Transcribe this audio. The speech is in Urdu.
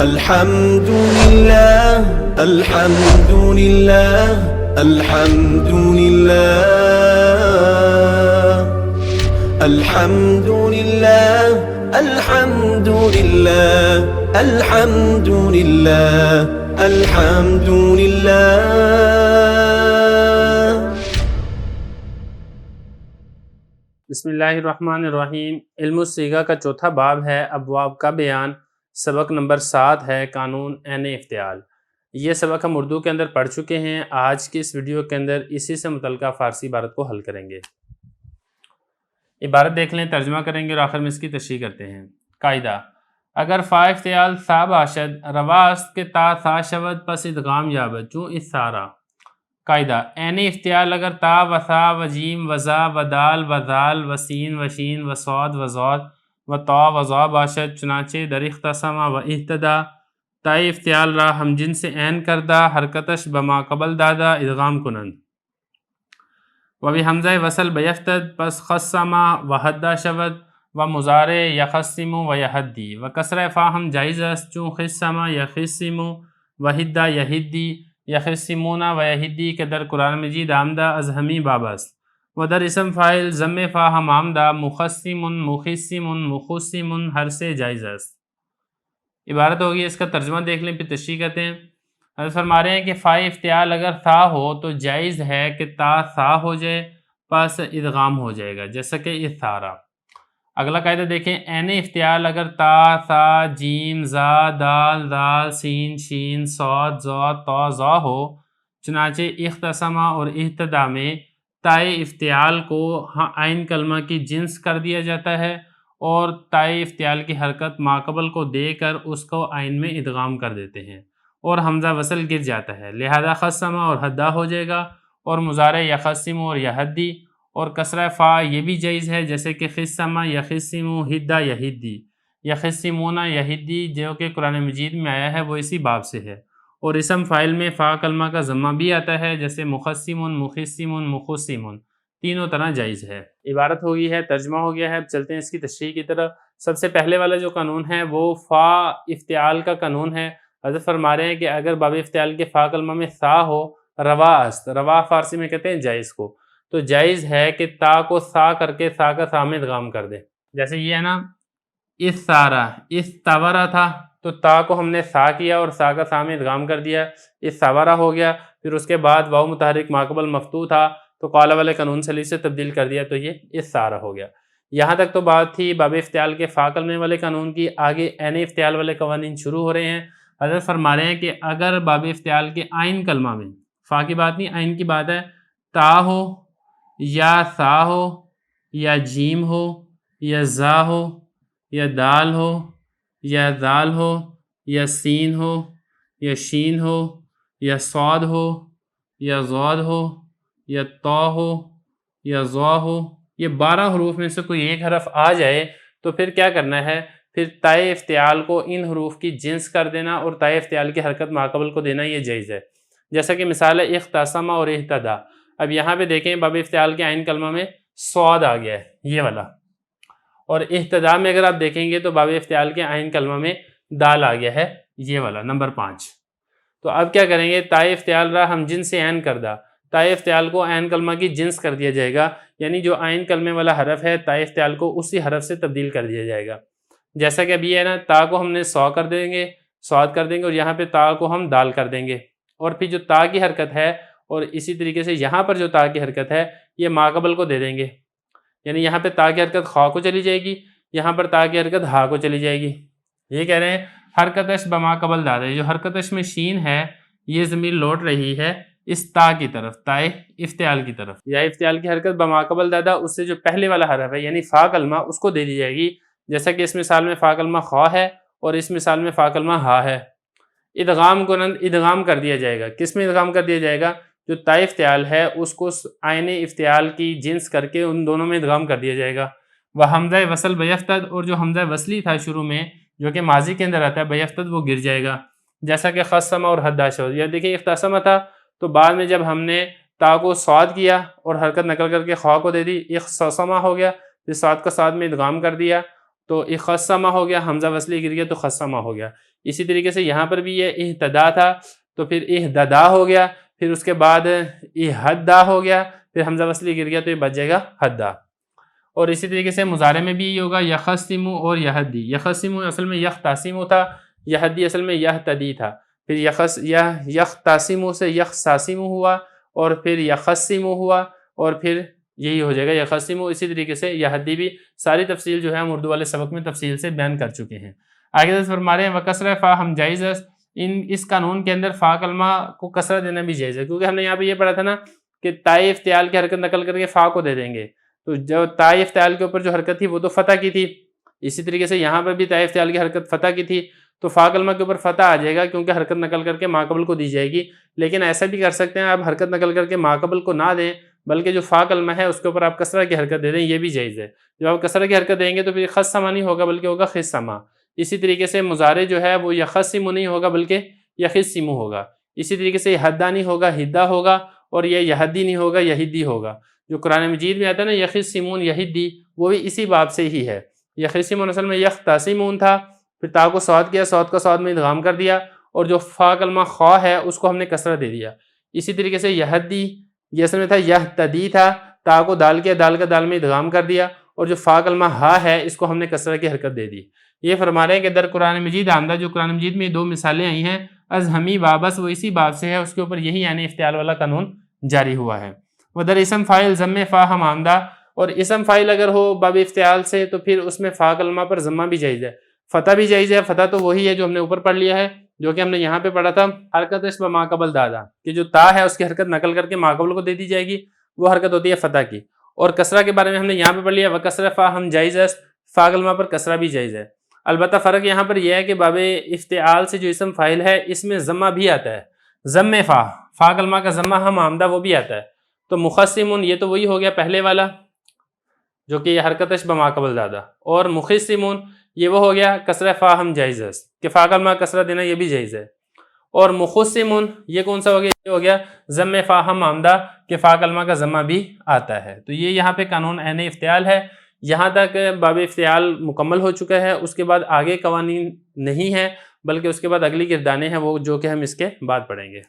الحمد لله الحمد لله الحمد لله الحمد لله الحمد لله الحمد لله الحمد لله. بسم اللہ الرحمن الرحیم. علم الصیغہ کا چوتھا باب ہے ابواب کا بیان. سبق نمبر 7 ہے قانون عین افتعال. یہ سبق ہم اردو کے اندر پڑھ چکے ہیں. آج کی اس ویڈیو کے اندر اسی سے متعلقہ فارسی عبارت کو حل کریں گے. عبارت دیکھ لیں، ترجمہ کریں گے اور آخر میں اس کی تشریح کرتے ہیں. قاعدہ: اگر فا افتعال سا باشد روا است کے تا سا شود پس ادغام یابد چون اثارہ. قاعدہ: عین افتعال اگر تا و ثا و جیم و زا و دال و ذال و سین و شین و صاد و ضاد و طا و ضا باشد چنانچہ در اختصما و اہتدا تائی افتعال را ہم جن سے عین کردہ حرکتش بما قبل دادا ادغام کنند و بھی حمزہ وصل بیفتد پس خصما و حدا شود و مضارع یخصم و یحدی و کسرہ فا ہم جائز است چون خصما یخصم و حدا یحدی یخصمون و یحدی کے در قرآن مجید آمدہ از ہمی باب است و در اسم فاعل ضم فا ہم آمدہ مخصم مخصم مخصم ہر سے جائز است. عبارت ہوگی، اس کا ترجمہ دیکھ لیں پھر تشریح کرتے ہیں. حضرت فرما رہے ہیں کہ فا افتعال اگر تھا ہو تو جائز ہے کہ تا ثا ہو جائے پس ادغام ہو جائے گا، جیسا کہ اثارہ. اگلا قاعدہ دیکھیں، عین افتعال اگر تا ثا جیم زا دال ذال سین شین صاد ضاد طا ضا ہو، چنانچہ اختصما اور اہتدا میں تائے افتعال کو عین کلمہ کی جنس کر دیا جاتا ہے اور تائے افتعال کی حرکت ماقبل کو دے کر اس کو عین میں ادغام کر دیتے ہیں اور حمزہ وصل گر جاتا ہے، لہذا خصما اور حدا ہو جائے گا اور مضارع یخصم اور یحدی. اور کسرہ فا یہ بھی جائز ہے، جیسے کہ خصما یخصم حدا یحدی یخصمون یحدی جو کہ قرآن مجید میں آیا ہے وہ اسی باب سے ہے. اور اسم فاعل میں فا کلمہ کا ضمہ بھی آتا ہے، جیسے مخصم مخصم مخصم، تینوں طرح جائز ہے. عبارت ہو گئی ہے، ترجمہ ہو گیا ہے. اب چلتے ہیں اس کی تشریح کی طرف. سب سے پہلے والا جو قانون ہے وہ فا افتعال کا قانون ہے. حضرت فرما رہے ہیں کہ اگر باب افتعال کے فا کلمہ میں ثا ہو روا است، روا فارسی میں کہتے ہیں جائز کو، تو جائز ہے کہ تا کو ثا کر کے ثا کا ثا میں ادغام کر دے. جیسے یہ ہے نا، استارا استورا تھا تو تا کو ہم نے ثا کیا اور ثا کا ثا میں ادغام کر دیا، استورا ہو گیا. پھر اس کے بعد واو متحرک ماقبل مفتوح تھا تو قال والے قانون سے سے تبدیل کر دیا تو یہ استارا ہو گیا. یہاں تک تو بات تھی باب افتعال کے فا کلمے والے قانون کی. آگے عین افتعال والے قوانین شروع ہو رہے ہیں. حضرت فرما رہے ہیں کہ اگر باب افتعال کے عین کلمہ میں، فا کی بات نہیں عین کی بات ہے، تا ہو یا ثا ہو یا جیم ہو یا زا ہو یا دال ہو یا ذال ہو یا سین ہو یا شین ہو یا صاد ہو یا ضاد ہو یا طا ہو یا ضا ہو، یہ 12 حروف میں سے کوئی ایک حرف آ جائے تو پھر کیا کرنا ہے؟ پھر تائے افتعال کو ان حروف کی جنس کر دینا اور تائے افتعال کی حرکت ماقبل کو دینا، یہ جائز ہے. جیسا کہ مثال ہے اختصما اور اہتدا. اب یہاں پہ دیکھیں باب افتعال کے عین کلمہ میں صاد آ گیا ہے یہ والا، اور اہتدا میں اگر آپ دیکھیں گے تو باب افتعال کے عین کلمہ میں دال آ گیا ہے یہ والا نمبر 5. تو اب کیا کریں گے؟ تائے افتعال را ہم جنس سے عین کردہ، تائے افتعال کو عین کلمہ کی جنس کر دیا جائے گا، یعنی جو عین کلمے والا حرف ہے تائے افتعال کو اسی حرف سے تبدیل کر دیا جائے گا. جیسا کہ ابھی ہے نا، تا کو ہم نے سو کر دیں گے، صاد کر دیں گے، اور یہاں پہ تا کو ہم دال کر دیں گے. اور پھر جو تا کی حرکت ہے اور اسی طریقے سے یہاں پر جو تا کی حرکت ہے یہ ماقبل کو دے دیں گے، یعنی یہاں پہ تا کی حرکت خواہ کو چلی جائے گی، یہاں پر تا کی حرکت ہا کو چلی جائے گی. یہ کہہ رہے ہیں حرکتش بما قبل دادا، جو حرکتش میں شین ہے یہ ضمیر لوٹ رہی ہے اس تا کی طرف، تائے افتعال کی طرف. یا افتعال کی حرکت بما قبل دادا اس سے جو پہلے والا حرف ہے یعنی فا کلمہ اس کو دے دی جائے گی، جیسا کہ اس مثال میں فا کلمہ خواہ ہے اور اس مثال میں فا کلمہ ہا ہے. ادغام کنند ادغام کر دیا جائے گا. کس میں ادغام کر دیا جائے گا؟ جو تائے افتعال ہے اس کو عین افتعال کی جنس کر کے ان دونوں میں ادغام کر دیا جائے گا. وہ حمزہ وصل بیفتد، اور جو حمزہ وصلی تھا شروع میں جو کہ ماضی کے اندر آتا ہے بیفتد، وہ گر جائے گا، جیسا کہ خصما اور حدا شد. یا دیکھیں اختصما تھا تو بعد میں جب ہم نے تا کو صاد کیا اور حرکت نقل کر کے خواہ کو دے دی، اختصما ہو گیا، پھر صاد کا صاد میں ادغام کر دیا تو اخصمہ ہو گیا، حمزہ وصلی گر گیا تو خصمہ ہو گیا. اسی طریقے سے یہاں پر بھی یہ اہتدا تھا تو پھر اہددا ہو گیا، پھر اس کے بعد اہدا ہو گیا، پھر حمزہ وصلی گر گیا تو یہ بچ جائے گا حدا. اور اسی طریقے سے مضارع میں بھی یہ ہوگا یخصمو اور یہدی. یخصمو اصل میں یختاسمو تھا، یہدی اصل میں یہتدی تھا. پھر یختاسمو سے یخساسمو ہوا اور پھر یخصمو ہوا اور پھر یہی ہو جائے گا یخصمو. اسی طریقے سے یہدی بھی ساری تفصیل جو ہے ہم اردو والے سبق میں تفصیل سے بیان کر چکے ہیں. آگے فرما رہے ہیں وکسرہ فا ہم جائز ہے. اس قانون کے اندر فا کلمہ کو کسرہ دینا بھی جائز ہے، کیونکہ ہم نے یہاں پہ یہ پڑھا تھا نا کہ تائے افتعال کی حرکت نقل کر کے فا کو دے دیں گے. تو جو تائے افتعال کے اوپر جو حرکت تھی وہ تو فتح کی تھی، اسی طریقے سے یہاں پر بھی تائے افتعال کی حرکت فتح کی تھی، تو فا کلمہ کے اوپر فتح آ جائے گا کیونکہ حرکت نقل کر کے ماقبل کو دی جائے گی. لیکن ایسا بھی کر سکتے ہیں آپ حرکت نقل کر کے ماقبل کو نہ دیں بلکہ جو فا کلمہ ہے اس کے اوپر آپ کسرہ کی حرکت دے دیں، یہ بھی جائز ہے. جب آپ کسرہ کی حرکت دیں گے تو پھر خصمہ نہیں ہوگا بلکہ ہوگا خصمہ. اسی طریقے سے مضارع جو ہے وہ یخصم نہیں ہوگا بلکہ یخصم ہوگا. اسی طریقے سے یہدا نہیں ہوگا ہدا ہوگا، اور یہ یہدی نہیں ہوگا یہدی ہوگا. جو قرآن مجید میں آتا ہے نا یخصمون یہدی، وہ بھی اسی باب سے ہی ہے. یخصمون اصل میں یختاسمون تھا، پھر تا کو صاد کیا، صاد کا صاد میں ادغام کر دیا، اور جو فا کلمہ خواہ ہے اس کو ہم نے کسرہ دے دیا. اسی طریقے سے یہدی یہ اصل میں تھا یہتدی تھا، تا کو دال کیا، دال کا دال میں ادغام کر دیا، اور جو فا کلمہ ہا ہے اس کو ہم نے کسرہ کی حرکت دے دی. یہ فرما رہے ہیں کہ در قرآن مجید آمدہ، جو قرآن مجید میں دو مثالیں آئی ہیں از ہمی بابس، وہ اسی باب سے ہے، اس کے اوپر یہی یعنی افتعال والا قانون جاری ہوا ہے. وہ در اسم فاعل ضم فا ہم آمدہ، اور اسم فاعل اگر ہو باب افتعال سے تو پھر اس میں فا کلمہ پر ضمہ بھی جائز ہے، فتح بھی جائز ہے. فتح تو وہی ہے جو ہم نے اوپر پڑھ لیا ہے، جو کہ ہم نے یہاں پہ پڑھا تھا حرکت اشبہ ماقبل دادا، کہ جو تا ہے اس کی حرکت نقل کر کے ماقبل کو دے دی جائے گی، وہ حرکت ہوتی ہے فتح کی. اور کسرہ کے بارے میں ہم نے یہاں پہ پڑھ لیا وکسرہ فا ہم جائز ہے، فا کلمہ پر کسرہ بھی جائز ہے. البتہ فرق یہاں پر یہ ہے کہ باب افتعال سے جو اسم فاعل ہے اس میں ضمہ بھی آتا ہے، ضم فا، فا کلمہ کا ضمہ ہم آمدہ وہ بھی آتا ہے. تو مخصمون یہ تو وہی ہو گیا پہلے والا جو کہ یہ حرکت اشبہ ماقبل دادا، اور مخصمون یہ وہ ہو گیا کسرہ فا ہم جائز ہے کہ فا کلمہ کسرہ دینا یہ بھی جائز ہے. اور مخصمون یہ کون سا ہو گیا، یہ ہو گیا ضم فا ہم آمدہ کہ فا کلمہ کا ضمہ بھی آتا ہے. تو یہ یہاں پہ قانون عین افتعال ہے. یہاں تک باب افتعال مکمل ہو چکا ہے، اس کے بعد آگے قوانین نہیں ہیں بلکہ اس کے بعد اگلی گردانیں ہیں وہ جو کہ ہم اس کے بعد پڑھیں گے.